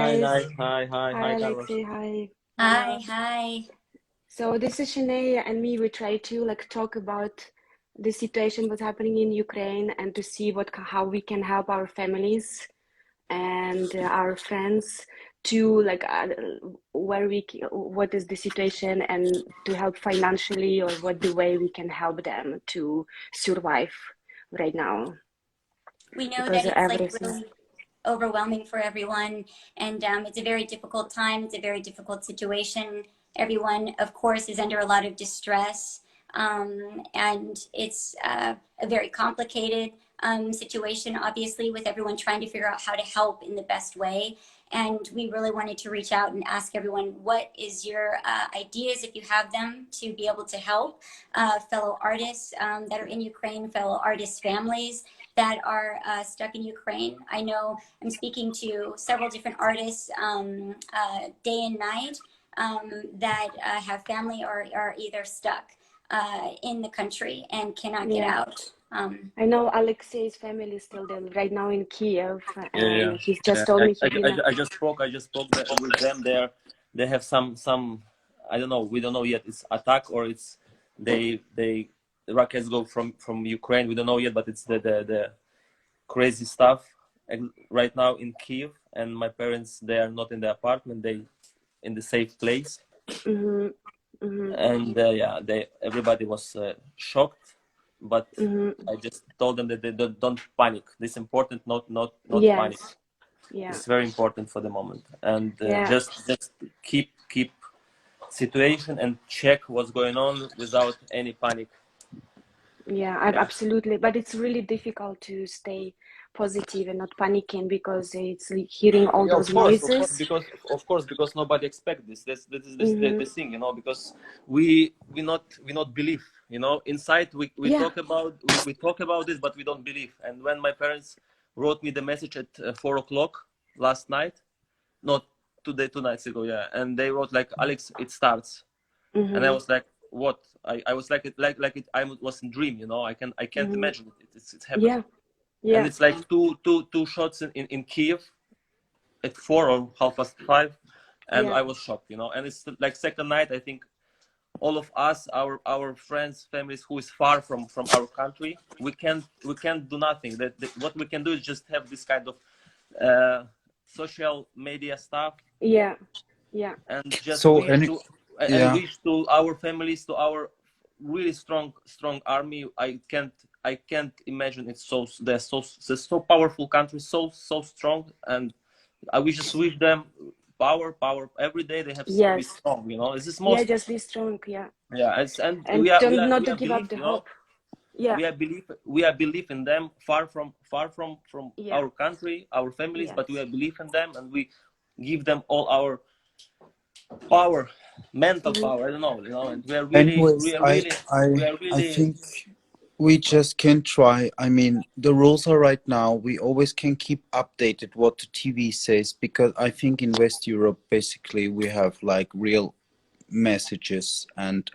Hi, guys. nice. Hi, hi, Hi, hi, Carlos. Alexei. Hi. Hi, hi. So this is Shanae and me. We try to talk about the situation, what's happening in Ukraine, and to see how we can help our families and our friends to what is the situation, and to help financially, or what the way we can help them to survive right now. We know Because that it's everything. really overwhelming for everyone, and it's a very difficult time. It's a very difficult situation. Everyone, of course, is under a lot of distress, and it's a very complicated situation, obviously, with everyone trying to figure out how to help in the best way. And we really wanted to reach out and ask everyone, what is your ideas, if you have them, to be able to help fellow artists that are in Ukraine, fellow artists' families that are stuck in Ukraine. I know I'm speaking to several different artists day and night that have family or are either stuck in the country and cannot get out. I know Alexei's family is still there right now in Kiev, and Yeah. he's just told me I just spoke with them. They have some I don't know. We don't know yet. It's attack or it's they rockets go from Ukraine. We don't know yet, but it's the crazy stuff right now in Kiev. And my parents, they are not in the apartment. They in the safe place. And everybody was shocked. But I just told them that they don't panic. This is important, not panic. Yeah. It's very important for the moment. And just keep situation and check what's going on without any panic. Yeah, absolutely. But it's really difficult to stay positive and not panicking, because it's hearing all those noises. Because nobody expects this. This is the thing, you know, because we not believe, you know, inside we talk about this, but we don't believe. And when my parents wrote me the message at 4 o'clock last night, not 2 nights ago, and they wrote like, Alex, it starts, and I was like, what? I was like I was in dream, you know. I can't imagine it. It's happening. Yeah. And it's like two shots in Kiev at 4 or 5:30, and I was shocked, you know. And it's like second night. I think all of us, our friends, families who is far from our country, we can't do nothing. What we can do is just have this kind of social media stuff. Yeah. And just wish to our families, to our really strong army. I can't imagine it's they're so powerful country, so strong, and I just wish them power every day. They have to be strong, you know. This is most just be strong. And we are not to give believe, up the you know, hope. We are believe in them, far from our country, our families, but we are believe in them, and we give them all our power, mental power. I don't know, you know, and we are really, I think we just can try. I mean, the rules are right now. We always can keep updated what the TV says, because I think in West Europe, basically, we have like real messages and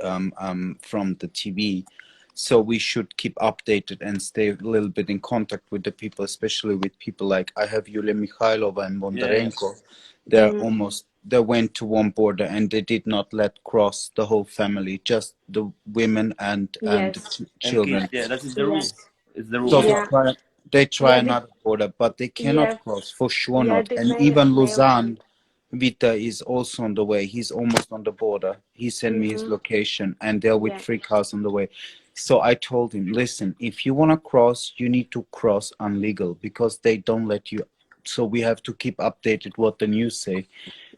from the TV. So we should keep updated and stay a little bit in contact with the people, especially with people like I have Yulia Mikhailova and Bondarenko. They went to one border and they did not let cross the whole family, just the women and the children. And that is the rule. It's the rule. So they try another border, but they cannot cross, for sure not. And even Lausanne, Vita is also on the way. He's almost on the border. He sent me his location, and they're with 3 cars on the way. So I told him, listen, if you want to cross, you need to cross unlegal, because they don't let you. So we have to keep updated what the news say,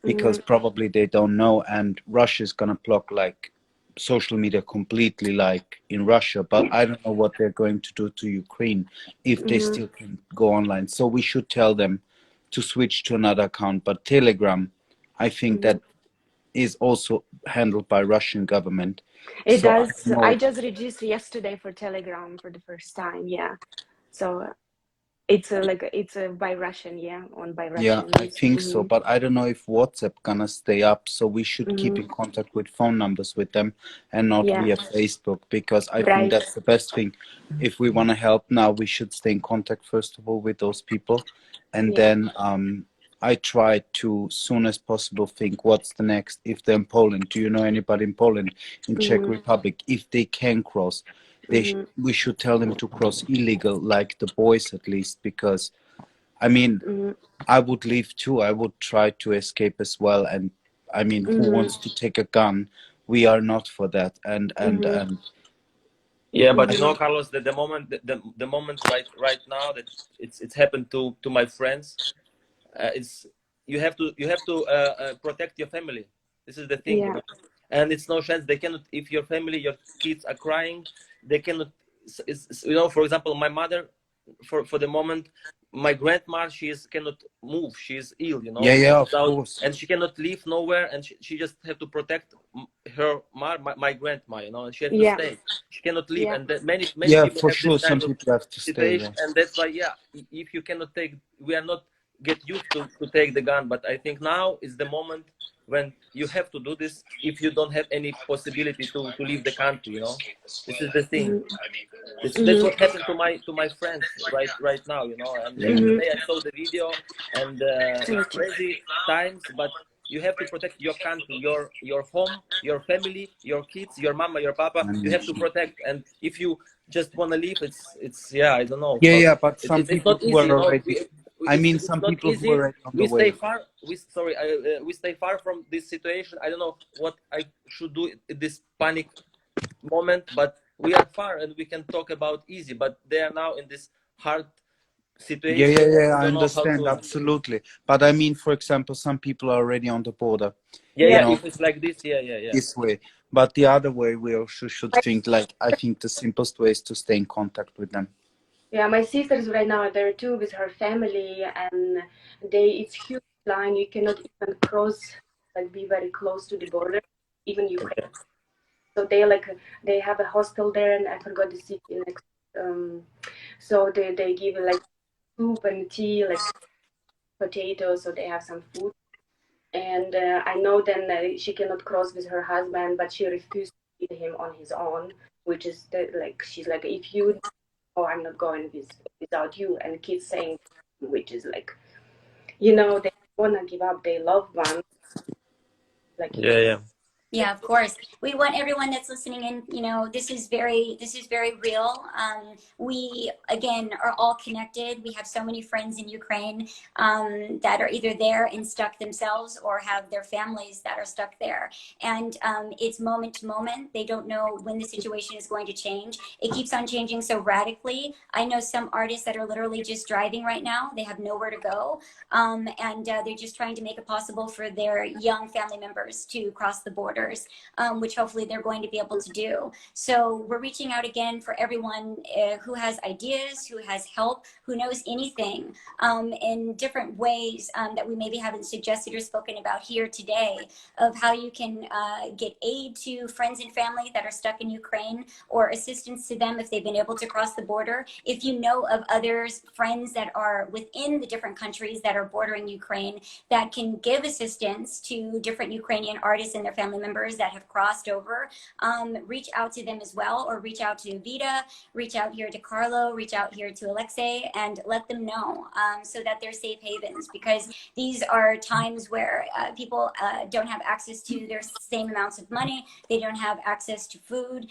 because probably they don't know, and Russia is gonna block like social media completely, like in Russia. But I don't know what they're going to do to Ukraine if they still can go online. So we should tell them to switch to another account. But Telegram, I think that is also handled by Russian government. It does. I just registered yesterday for Telegram for the first time. So it's by Russian, on by Russian. Yeah, I think so, but I don't know if WhatsApp gonna stay up. So we should keep in contact with phone numbers with them, and not via Facebook, because I think that's the best thing. If we want to help now, we should stay in contact first of all with those people, and then I try to, soon as possible, think what's the next. If they're in Poland, do you know anybody in Poland, in Czech Republic? If they can cross, we should tell them to cross illegal, like the boys at least, because, I mean, I would leave too. I would try to escape as well. And I mean, who wants to take a gun? We are not for that. And yeah, but you know, Carlos, that the moment right now that it's happened to my friends, it's you have to protect your family. This is the thing, you know? And it's no chance they cannot. If your family, your kids are crying, they cannot. You know, for example, my mother, for the moment, my grandma, cannot move. She is ill, you know. Yeah, of course. And she cannot leave nowhere, and she just have to protect her my grandma, you know. And she has to stay. She cannot leave, and many people for have sure. this kind some of people have to situation, stay. and that's why, if you cannot take, we are not get used to take the gun, but I think now is the moment when you have to do this if you don't have any possibility to leave the country, you know. This is the thing. That's what happened to my friends right now, you know. And yesterday I saw the video, and it's crazy times, but you have to protect your country, your home, your family, your kids, your mama, your papa. You have to protect. And if you just want to leave, it's I don't know. But some people it's not easy, who are already, I mean, it's some not people easy. who are on the We way. stay far. We stay far from this situation. I don't know what I should do in this panic moment, but we are far and we can talk about easy. But they are now in this hard situation. I understand, absolutely. But I mean, for example, some people are already on the border. If it's like this, this way. But the other way, we also should think, like, I think the simplest way is to stay in contact with them. Yeah, my sister's right now there too with her family, and it's huge line. You cannot even cross, like, be very close to the border, even Ukraine. So they have a hostel there, and I forgot the city next. So they give like soup and tea, like potatoes, so they have some food. And I know then she cannot cross with her husband, but she refused to feed him on his own, which is like, she's like, if you, oh, I'm not going without you. And kids saying, which is like, you know, they want to give up their loved one. Like, yeah, of course. We want everyone that's listening in, you know, this is very real. We, again, are all connected. We have so many friends in Ukraine that are either there and stuck themselves or have their families that are stuck there. And it's moment to moment. They don't know when the situation is going to change. It keeps on changing so radically. I know some artists that are literally just driving right now. They have nowhere to go. And they're just trying to make it possible for their young family members to cross the border. Which hopefully they're going to be able to do. So we're reaching out again for everyone who has ideas, who has help, who knows anything in different ways that we maybe haven't suggested or spoken about here today, of how you can get aid to friends and family that are stuck in Ukraine, or assistance to them if they've been able to cross the border. If you know of others, friends that are within the different countries that are bordering Ukraine that can give assistance to different Ukrainian artists and their family members that have crossed over, reach out to them as well, or reach out to Vita, reach out here to Carlo, reach out here to Alexei, and let them know so that they're safe havens, because these are times where people don't have access to their same amounts of money. They don't have access to food.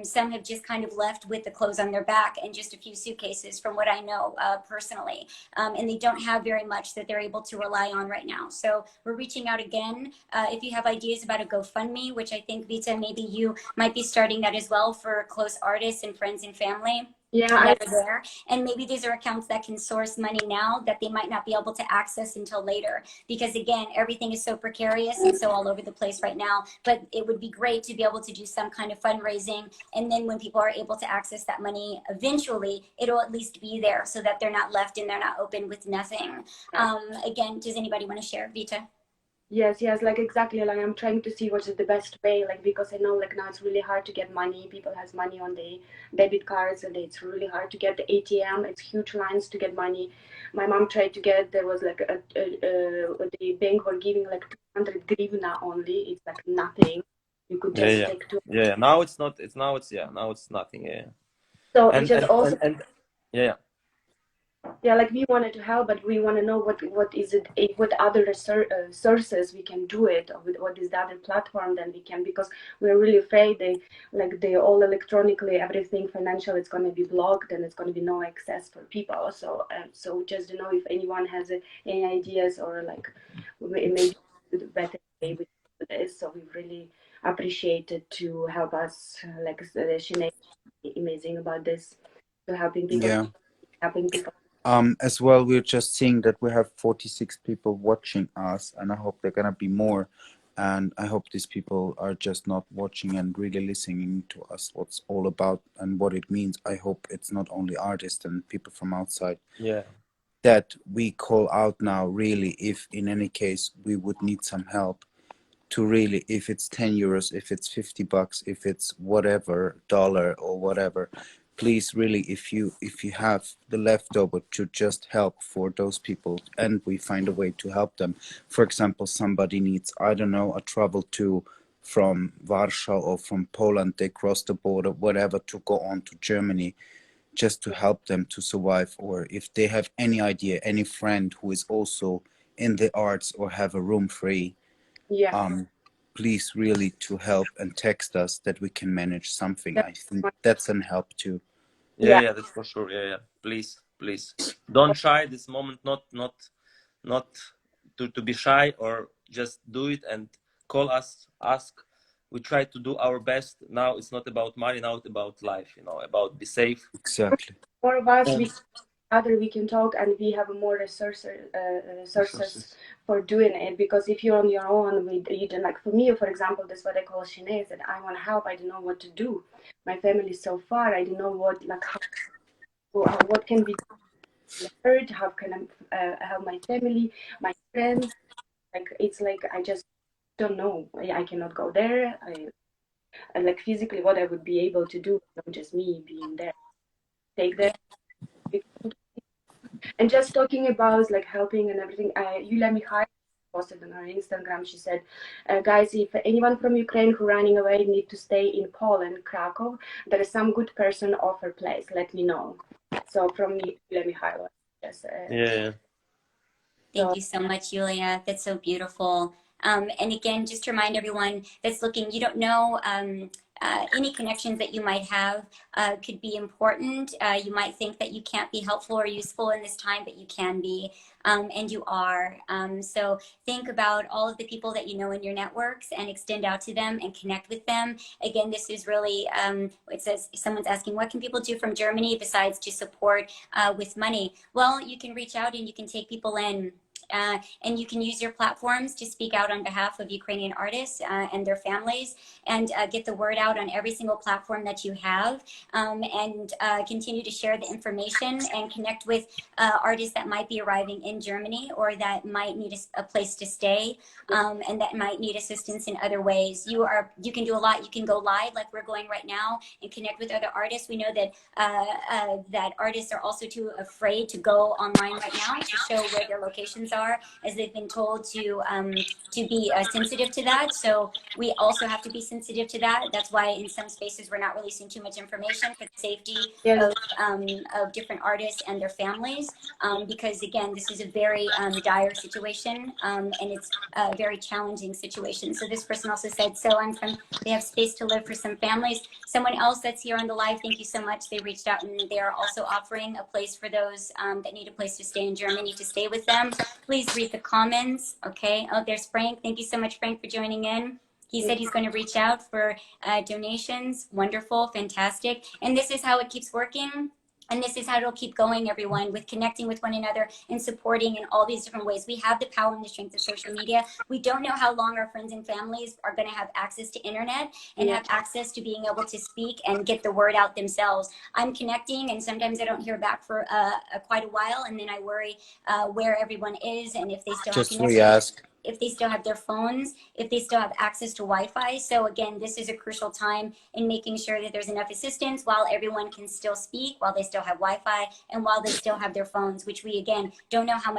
Some have just kind of left with the clothes on their back and just a few suitcases, from what I know personally, and they don't have very much that they're able to rely on right now. So we're reaching out again. If you have ideas about a GoFundMe, which I think, Vita, maybe you might be starting that as well for close artists and friends and family. That are there, and maybe these are accounts that can source money now that they might not be able to access until later, because again, everything is so precarious and so all over the place right now. But it would be great to be able to do some kind of fundraising, and then when people are able to access that money eventually, it'll at least be there so that they're not left and they're not open with nothing. Again, does anybody want to share, Vita? Yes, like exactly, like I'm trying to see what is the best way, like, because I know like now it's really hard to get money. People has money on the debit cards, and it's really hard to get the ATM. It's huge lines to get money. My mom tried to get, there was like the bank were giving like 200 grivna only. It's like nothing. You could just take two. Now it's not. Now it's nothing. So and, it's just and Yeah, like we wanted to help, but we want to know what is it, what other sources we can do it, or with what is the other platform then we can, because we're really afraid they all electronically, everything financial, it's going to be blocked and it's going to be no access for people. So so just to know if anyone has any ideas, or like maybe better way we do this. So we really appreciate it to help us, like Sinead, amazing about this, to helping people, Yeah. helping people. As well, we're just seeing that we have 46 people watching us, and I hope they're gonna be more. And I hope these people are just not watching and really listening to us, what's all about and what it means. I hope it's not only artists and people from outside. Yeah. That we call out now, really, if in any case we would need some help, to really, if it's 10 euros, if it's 50 bucks, if it's whatever, dollar or whatever, please, really, if you have the leftover, to just help for those people, and we find a way to help them. For example, somebody needs, I don't know, a travel to from Warsaw or from Poland, they cross the border, whatever, to go on to Germany, just to help them to survive. Or if they have any idea, any friend who is also in the arts or have a room free, Yeah. please, really, to help and text us that we can manage something. I think that's an help too. Yeah, that's for sure. Yeah. Please, don't shy this moment. Not to be shy, or just do it and call us, ask. We try to do our best. Now it's not about money. Now it's about life. About be safe. Exactly. More of us, And we can talk, and we have more resources for doing it. Because if you're on your own, you don't, like for me, for example, this is what I call Sinead, that I want to help. I don't know what to do. My family is so far. I don't know what can be heard. How can I help my family, my friends? Like it's like I just don't know. I cannot go there. Like physically what I would be able to do, not just me being there. Take that. And just talking about like helping and everything, Yulia Mihai posted on her Instagram. She said, guys, if anyone from Ukraine who running away need to stay in Poland, Krakow, there is some good person offer place. Let me know. So from Yulia Mihai. Yes. yeah. Thank you so much, Yulia. That's so beautiful. And again, just to remind everyone that's looking, you don't know, any connections that you might have could be important. You might think that you can't be helpful or useful in this time, but you can be, and you are. So think about all of the people that you know in your networks and extend out to them and connect with them. Again, this is really, it says, someone's asking, what can people do from Germany besides to support with money? Well, you can reach out and you can take people in. And you can use your platforms to speak out on behalf of Ukrainian artists and their families, and get the word out on every single platform that you have, and continue to share the information and connect with artists that might be arriving in Germany or that might need a place to stay, and that might need assistance in other ways. You can do a lot. You can go live like we're going right now and connect with other artists. We know that that artists are also too afraid to go online right now to show where their locations are, as they've been told to be sensitive to that. So we also have to be sensitive to that. That's why in some spaces we're not releasing too much information for the safety of different artists and their families, because again, this is a very dire situation, and it's a very challenging situation. So this person also said, so they have space to live for some families. Someone else that's here on the live, thank you so much. They reached out and they are also offering a place for those that need a place to stay in Germany to stay with them. Please read the comments. Okay. Oh, there's Frank. Thank you so much, Frank, for joining in. He said he's going to reach out for donations. Wonderful. Fantastic. And this is how it keeps working. And this is how it'll keep going, everyone, with connecting with one another and supporting in all these different ways. We have the power and the strength of social media. We don't know how long our friends and families are going to have access to internet and have access to being able to speak and get the word out themselves. I'm connecting, and sometimes I don't hear back for quite a while, and then I worry where everyone is and if they still just have connections. re-ask. if they still have their phones, if they still have access to Wi-Fi. So again, this is a crucial time in making sure that there's enough assistance while everyone can still speak, while they still have Wi-Fi, and while they still have their phones, which we again don't know how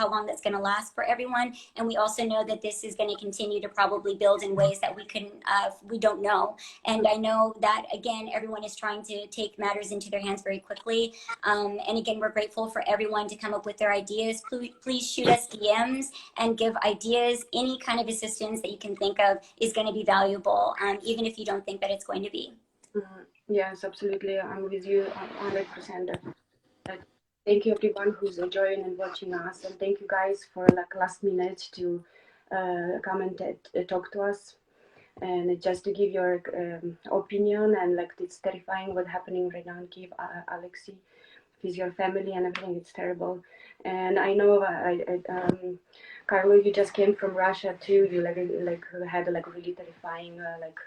long that's going to last for everyone. And we also know that this is going to continue to probably build in ways that we don't know. And I know that again, everyone is trying to take matters into their hands very quickly. And again, we're grateful for everyone to come up with their ideas. Please shoot us DMs and give ideas. Any kind of assistance that you can think of is going to be valuable, even if you don't think that it's going to be. Yes, absolutely. I'm with you 100%. Thank you everyone who's enjoying and watching us, and thank you guys for like last minute to come and talk to us, and just to give your opinion. And like, it's terrifying what's happening right now in Kiev, Alexei, with your family and everything. It's terrible. And I know Carlo, you just came from Russia too. You like had a like really terrifying like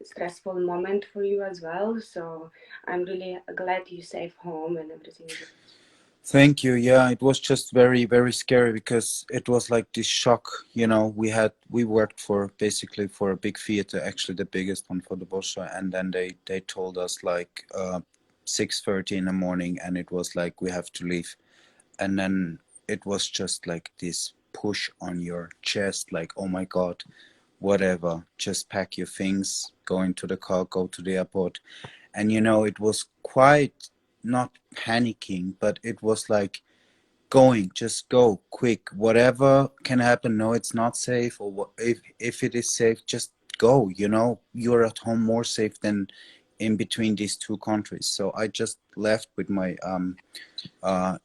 stressful moment for you as well. So I'm really glad you're safe home and everything. Thank you. Yeah, it was just very, very scary because it was like this shock. You know, we worked for basically for a big theater, actually the biggest one for the Bolshoi, and then they told us like 6:30 in the morning, and it was like we have to leave, and then it was just like this push on your chest, like, oh my God, whatever, just pack your things, go into the car, go to the airport. And you know, it was quite not panicking, but it was like going, just go quick, whatever can happen. No, it's not safe, or what, if it is safe, just go. You know, you're at home more safe than in between these two countries. So I just left with my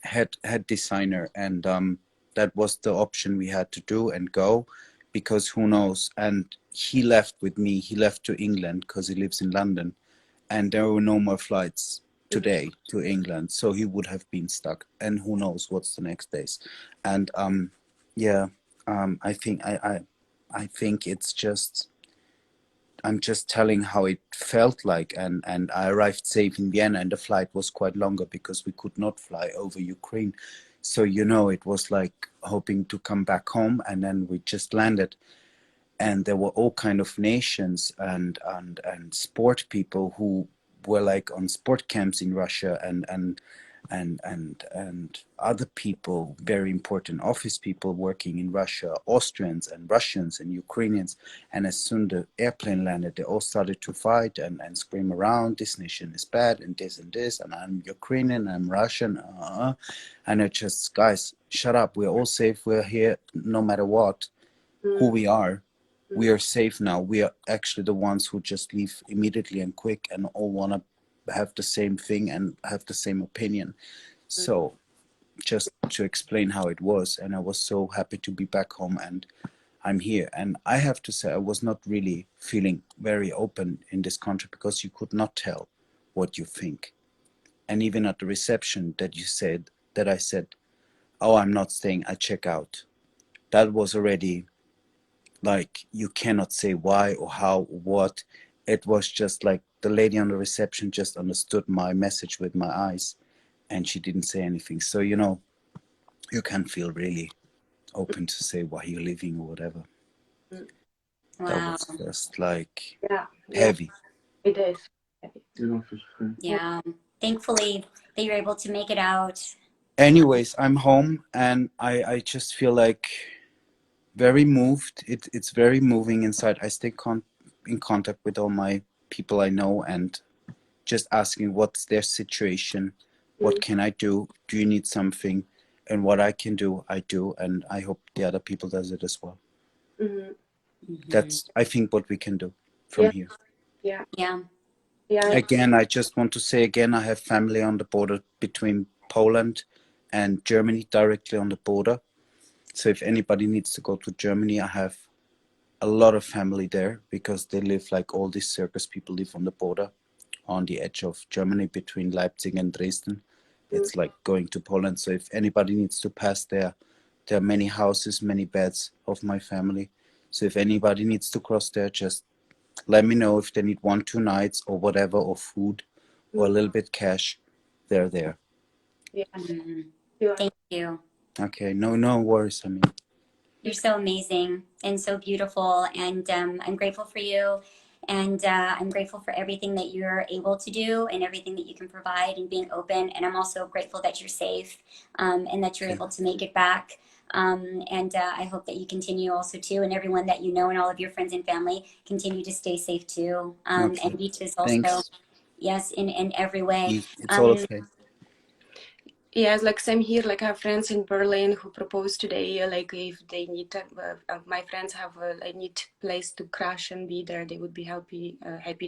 head designer, and that was the option we had to do, and go, because who knows. And he left with me. He left to England because he lives in London, and there were no more flights today to England, so he would have been stuck, and who knows what's the next days. And I think it's just, I'm just telling how it felt like. And I arrived safe in Vienna, and the flight was quite longer because we could not fly over Ukraine. So, you know, it was like hoping to come back home, and then we just landed. And there were all kind of nations and sport people who were like on sport camps in Russia, and other people, very important office people working in Russia, Austrians and Russians and Ukrainians. And as soon the airplane landed, they all started to fight and scream around, this nation is bad, and this, and I'm Ukrainian, I'm Russian, and it just, guys, shut up, we're all safe, we're here no matter what, who we are. We are safe now. We are actually the ones who just leave immediately and quick, and all want to have the same thing and have the same opinion. So just to explain how it was, and I was so happy to be back home, and I'm here. And I have to say, I was not really feeling very open in this country, because you could not tell what you think. And even at the reception that I said, oh, I'm not staying, I check out. That was already like, you cannot say why or how or what. It was just like the lady on the reception just understood my message with my eyes, and she didn't say anything. So, you know, you can feel really open to say why you're leaving or whatever. Wow. That was just like heavy. It is heavy. Yeah. Thankfully that you're able to make it out. Anyways, I'm home, and I just feel like very moved. It's very moving inside. I stay in contact with all my people I know, and just asking what's their situation, what can I do, do you need something, and what I can do, I do, and I hope the other people does it as well. That's, I think, what we can do from here. Again, I just want to say again, I have family on the border between Poland and Germany, directly on the border. So if anybody needs to go to Germany, I have a lot of family there, because they live, like all these circus people live on the border, on the edge of Germany, between Leipzig and Dresden. It's like going to Poland. So if anybody needs to pass there, there are many houses, many beds of my family. So if anybody needs to cross there, just let me know. If they need 1-2 nights or whatever, or food, or a little bit cash, they're there. Thank you. Okay, no worries. I mean, You're so amazing and so beautiful, and I'm grateful for you, and I'm grateful for everything that you're able to do and everything that you can provide and being open. And I'm also grateful that you're safe, and that you're able to make it back. And I hope that you continue also too, and everyone that you know and all of your friends and family continue to stay safe too. And Vita's also, Thanks. yes, in every way. It's all okay. Yes, like same here. Like I have friends in Berlin who proposed today. Like if they need, my friends have a neat place to crash and be there, they would be happy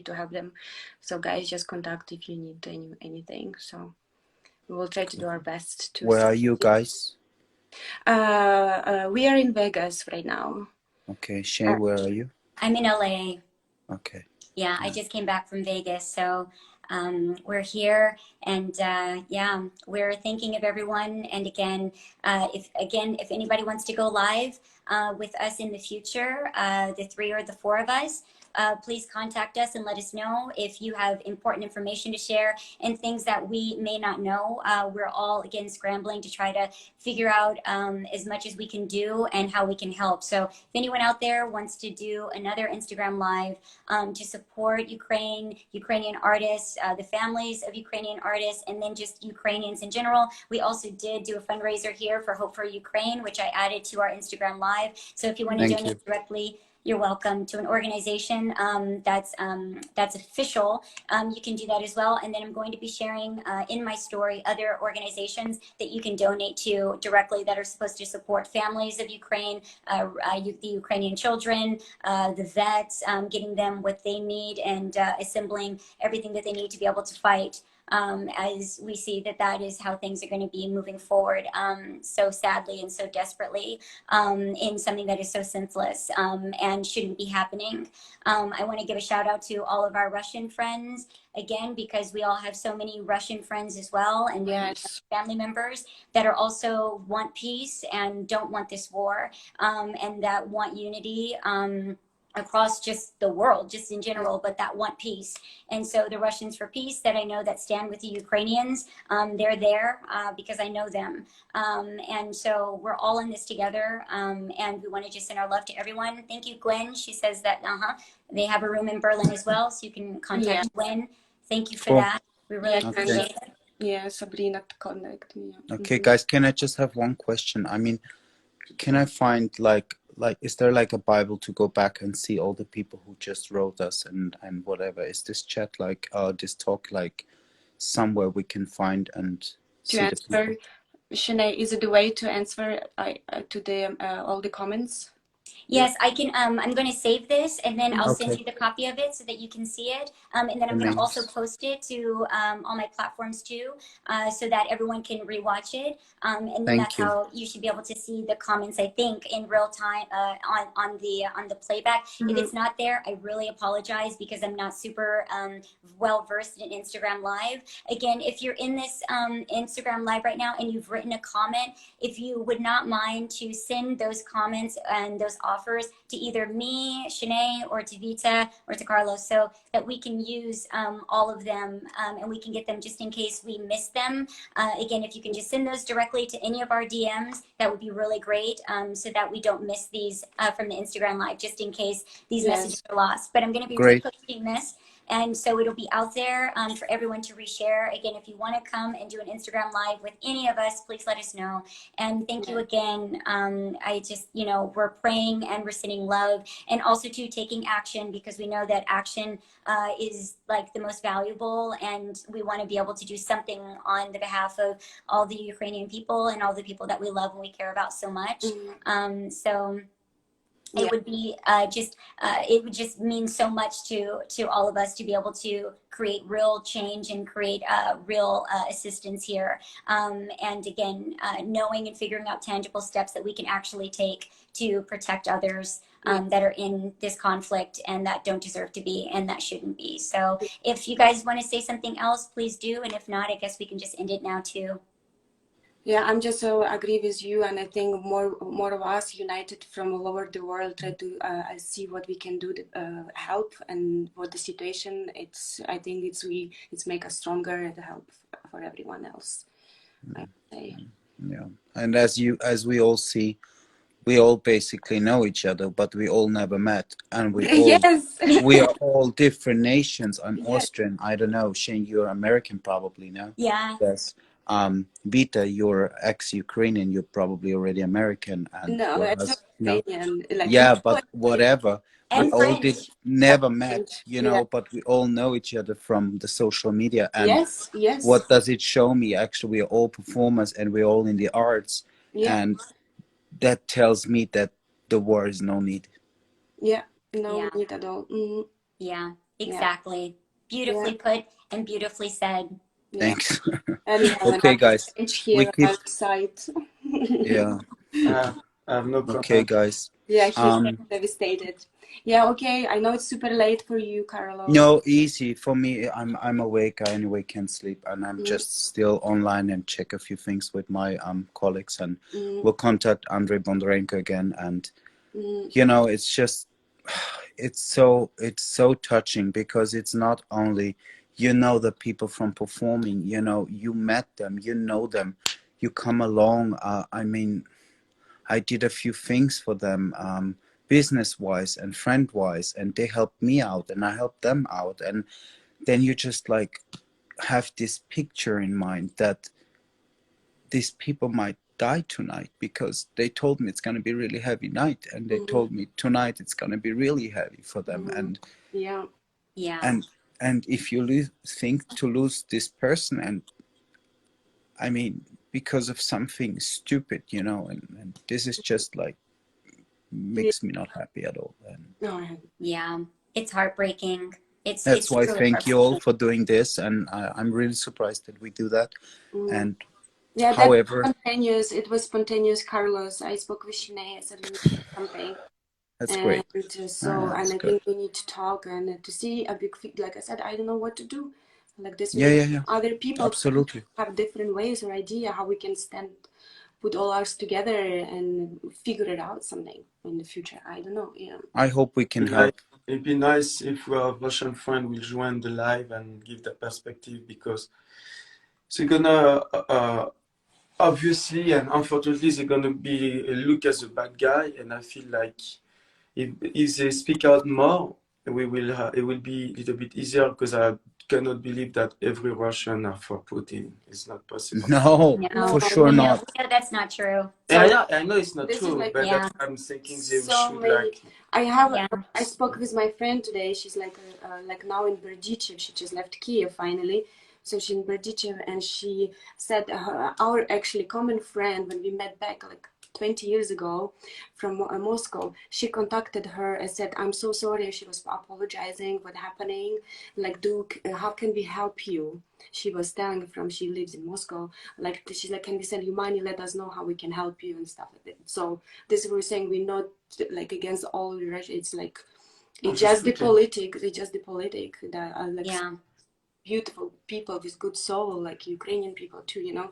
to have them. So guys, just contact if you need anything. So we will try to do our best to. Where are you guys? We are in Vegas right now. Okay, Shay, where are you? I'm in LA. Okay. Yeah, I just came back from Vegas, so we're here, and yeah, we're thinking of everyone. And again, if anybody wants to go live with us in the future, the 3 or the 4 of us, please contact us and let us know if you have important information to share and things that we may not know. We're all, again, scrambling to try to figure out as much as we can do and how we can help. So if anyone out there wants to do another Instagram live to support Ukrainian artists, the families of Ukrainian artists, and then just Ukrainians in general, we also did do a fundraiser here for Hope for Ukraine, which I added to our Instagram live. So if you want to donate directly, you're welcome, to an organization that's official. You can do that as well. And then I'm going to be sharing in my story other organizations that you can donate to directly that are supposed to support families of Ukraine, the Ukrainian children, the vets, getting them what they need, and assembling everything that they need to be able to fight. As we see that is how things are going to be moving forward, so sadly and so desperately, in something that is so senseless and shouldn't be happening. I want to give a shout out to all of our Russian friends, again, because we all have so many Russian friends as well, and family members that are also want peace and don't want this war, and that want unity across just the world, just in general, but that want peace. And so the Russians for Peace that I know that stand with the Ukrainians, they're there because I know them. And so we're all in this together, and we want to just send our love to everyone. Thank you, Gwen. She says that they have a room in Berlin as well, so you can contact Gwen. Thank you for that. We really appreciate it. Yeah, Sabrina to connect me. Okay, guys, can I just have one question? I mean, can I find like is there like a Bible to go back and see all the people who just wrote us and whatever? Is this chat like this talk like somewhere we can find and see the people? Shanae, is it a way to answer to the all the comments? Yes, I can. I'm going to save this, and then I'll send you the copy of it so that you can see it. And then I'm going to also post it to all my platforms too, so that everyone can rewatch it. And then that's how you should be able to see the comments, I think, in real time on the playback. If it's not there, I really apologize because I'm not super well versed in Instagram Live. Again, if you're in this Instagram Live right now and you've written a comment, if you would not mind to send those comments and those offers to either me, Shanae, or to Vita, or to Carlos, so that we can use all of them, and we can get them just in case we miss them. Again, if you can just send those directly to any of our DMs, that would be really great, so that we don't miss these from the Instagram Live, just in case these messages are lost. But I'm going to be reposting this. And so it'll be out there for everyone to reshare. Again, if you want to come and do an Instagram Live with any of us, please let us know. And thank you again. I just, we're praying and we're sending love, and also to taking action, because we know that action is like the most valuable, and we want to be able to do something on the behalf of all the Ukrainian people and all the people that we love and we care about so much. It would be it would just mean so much to all of us to be able to create real change and create real assistance here. And again, knowing and figuring out tangible steps that we can actually take to protect others that are in this conflict and that don't deserve to be and that shouldn't be. So if you guys want to say something else, please do. And if not, I guess we can just end it now too. Yeah, I'm just so agree with you, and I think more of us united from all over the world try to see what we can do to help, and what the situation. I think it's make us stronger and help for everyone else. I say. Yeah, and as we all see, we all basically know each other, but we all never met, and Yes. we are all different nations. I'm Yes. Austrian. I don't know. Shane, you're American, probably, no? Yeah. Yes. Vita, you're ex-Ukrainian. You're probably already American, and No, for it's us, no. Ukrainian. Like, Yeah, but whatever. We And all did French. never met, French. you Yeah. know, but we all know each other from the social media. And Yes. Yes. what does it show me? Actually, we're all performers and we're all in the arts. Yeah. And that tells me that the war is no need. Yeah. No Yeah. need at all. Mm. Yeah, exactly. Beautifully Yeah. put and beautifully said. Yeah. Thanks. And we have Okay, another guys. French We here keep, on site. yeah. I have no Okay, comment. guys. Yeah, he's devastated. Yeah, okay. I know it's super late for you, Carlos. No, easy for me. I'm awake. I anyway can't sleep, and I'm just still online and check a few things with my colleagues, and we'll contact Andrei Bondarenko again. And you know, it's just it's so touching, because it's not only, you know, the people from performing. You know, you met them, you know them, you come along. I mean, I did a few things for them, business-wise and friend-wise, and they helped me out and I helped them out. And then you just like have this picture in mind that these people might die tonight, because they told me it's going to be really heavy night, and they told me tonight it's going to be really heavy for them. And yeah, and if you think to lose this person, and I mean, because of something stupid, you know, and this is just like makes me not happy at all. And yeah, it's heartbreaking. that's why truly thank you all for doing this, and I'm really surprised that we do that. And yeah, however, it was spontaneous, Carlos. I spoke with Sinead. I said we need something. that's great. So That's I good. think we need to talk and to see a big thing. Like I said, I don't know what to do. Like this, Yeah. other people Absolutely have different ways or idea how we can put all ours together and figure it out something in the future. I don't know. Yeah. I hope we can help. It'd be nice if our Russian friend will join the live and give the perspective, because they're gonna obviously and unfortunately they're gonna be look as a bad guy, and I feel like if they speak out more, it will be a little bit easier, because I cannot believe that every Russian are for Putin. It's not possible. No, for sure not. We know that's not true. Yeah, I know it's not true, like, but that's what I'm thinking. They should like. I spoke with my friend today. She's like now in Berdichev. She just left Kiev finally. So she's in Berdichev, and she said our actually common friend, when we met back like 20 years ago from Moscow, she contacted her and said, I'm so sorry. She was apologizing what happening. Like, how can we help you? She was telling she lives in Moscow. Like, she's like, can we send you money? Let us know how we can help you and stuff like that. So this we're saying, we're not like against all Russia. It's like, it's just the politics. It's just the politics that are like beautiful people with good soul, like Ukrainian people too, you know.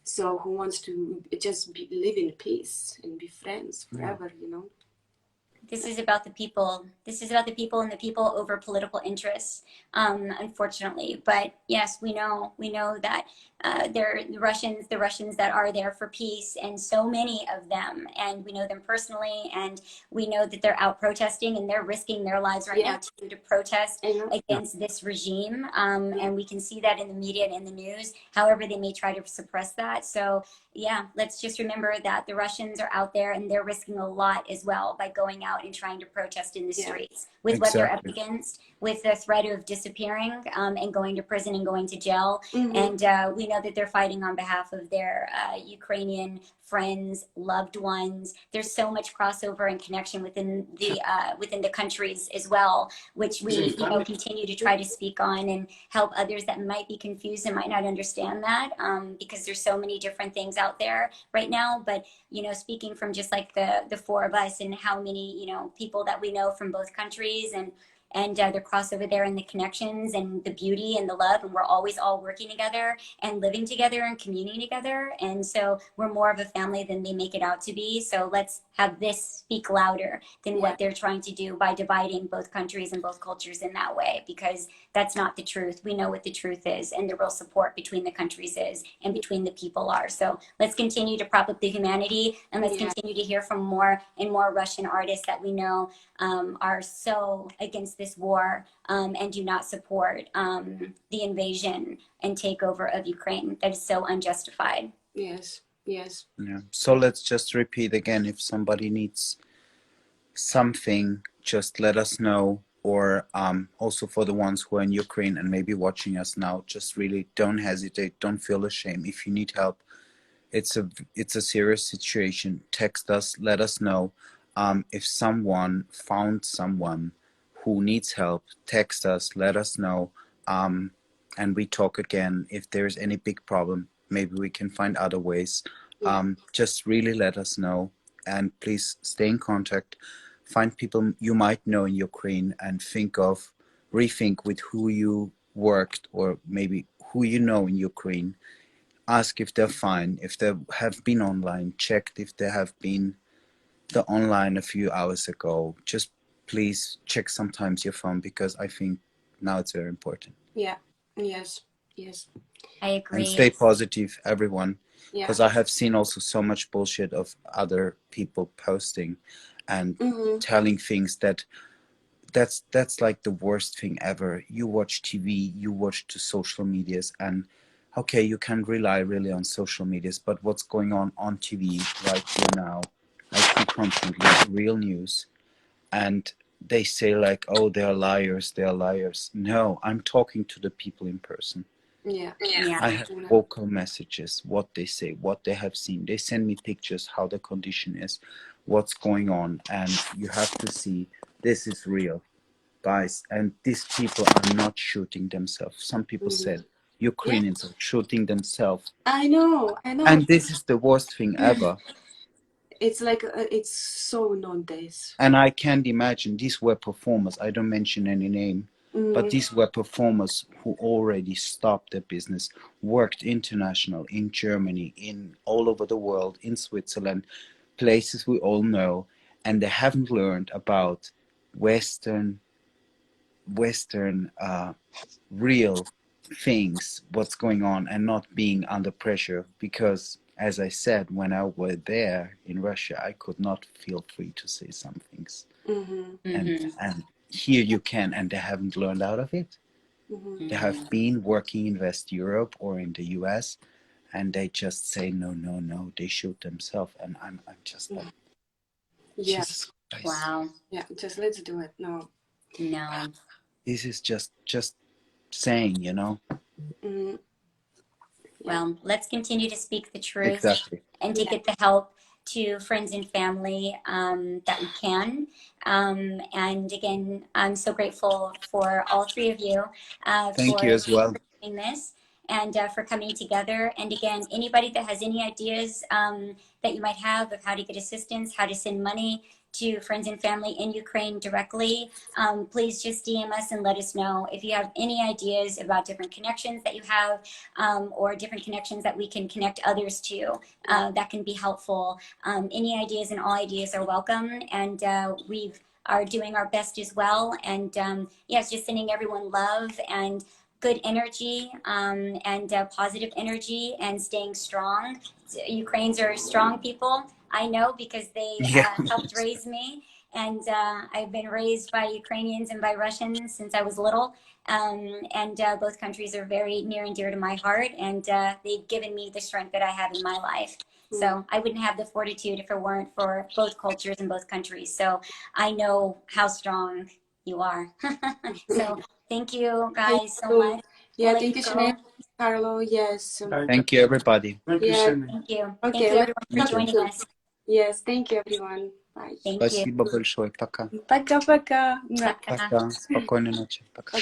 So who wants to just live in peace and be friends forever, you know? This is about the people. This is about the people and the people over political interests, unfortunately. But yes, we know that they're the Russians that are there for peace, and so many of them, and we know them personally, and we know that they're out protesting, and they're risking their lives right now to protest against this regime. And we can see that in the media and in the news, however they may try to suppress that. So yeah, let's just remember that the Russians are out there, and they're risking a lot as well by going out and trying to protest in the streets with what they're up against, with the threat of disappearing and going to prison and going to jail. And we know that they're fighting on behalf of their Ukrainian friends, loved ones. There's so much crossover and connection within the countries as well, which we continue to try to speak on and help others that might be confused and might not understand that, because there's so many different things out there right now. But speaking from just like the four of us and how many people that we know from both countries, and and the crossover there and the connections and the beauty and the love, and we're always all working together and living together and communing together, and so we're more of a family than they make it out to be. So let's have this speak louder than what they're trying to do by dividing both countries and both cultures in that way, because that's not the truth. We know what the truth is, and the real support between the countries is and between the people are. So let's continue to prop up the humanity, and let's continue to hear from more and more Russian artists that we know are so against this war and do not support the invasion and takeover of Ukraine. That is so unjustified. Yes, yes. Yeah. So let's just repeat again. If somebody needs something, just let us know. Or also for the ones who are in Ukraine and maybe watching us now, just really don't hesitate. Don't feel ashamed. If you need help, it's a serious situation. Text us. Let us know. If someone found someone who needs help, text us. Let us know. And we talk again. If there's any big problem, maybe we can find other ways. Just really let us know. And please stay in contact. Find people you might know in Ukraine and rethink with who you worked or maybe who you know in Ukraine. Ask if they're fine, if they have been online, checked if they have been online a few hours ago. Just please check sometimes your phone, because I think now it's very important. Yeah, yes, yes. I agree. And stay positive, everyone, because I have seen also so much bullshit of other people posting and telling things that's like the worst thing ever. You watch TV, you watch the social medias, and okay, you can rely really on social medias, but what's going on TV right here now, I see constantly real news, and they say like, oh, they are liars. No, I'm talking to the people in person. I have vocal messages, what they say, what they have seen. They send me pictures, how the condition is, what's going on, and you have to see this is real, guys. And these people are not shooting themselves. Some people said Ukrainians are shooting themselves. I know. And this is the worst thing ever. It's like it's so nowadays. And I can't imagine, these were performers. I don't mention any name. But these were performers who already stopped their business, worked international in Germany, in all over the world, in Switzerland, places we all know, and they haven't learned about Western real things, what's going on, and not being under pressure. Because, as I said, when I was there in Russia, I could not feel free to say some things. And here you can, and they haven't learned out of it. They have been working in West Europe or in the US, and they just say no, they shoot themselves, and I'm just like, Jesus Christ. Wow. Yeah, just let's do it. No. This is just saying, Well, let's continue to speak the truth. Exactly. And to get the help to friends and family that we can. And again, I'm so grateful for all three of you. Thank you as well. Doing this and for coming together. And again, anybody that has any ideas that you might have of how to get assistance, how to send money to friends and family in Ukraine directly, please just DM us and let us know. If you have any ideas about different connections that you have or different connections that we can connect others to, that can be helpful. Any ideas and all ideas are welcome, and we are doing our best as well. And yes, just sending everyone love and good energy and positive energy and staying strong. Ukrainians are strong people. I know, because they helped raise me, and I've been raised by Ukrainians and by Russians since I was little, and both countries are very near and dear to my heart, and they've given me the strength that I have in my life. So I wouldn't have the fortitude if it weren't for both cultures and both countries. So I know how strong you are. So thank you guys so much. Yeah, thank you, Sinead, Carlo. Yes. Thank you, everybody. Thank you. Thank you everyone for joining us. Yes, thank you, everyone. Bye. Thank you. Спасибо большое. Пока. Пока-пока. Пока. Спокойной ночи. Пока.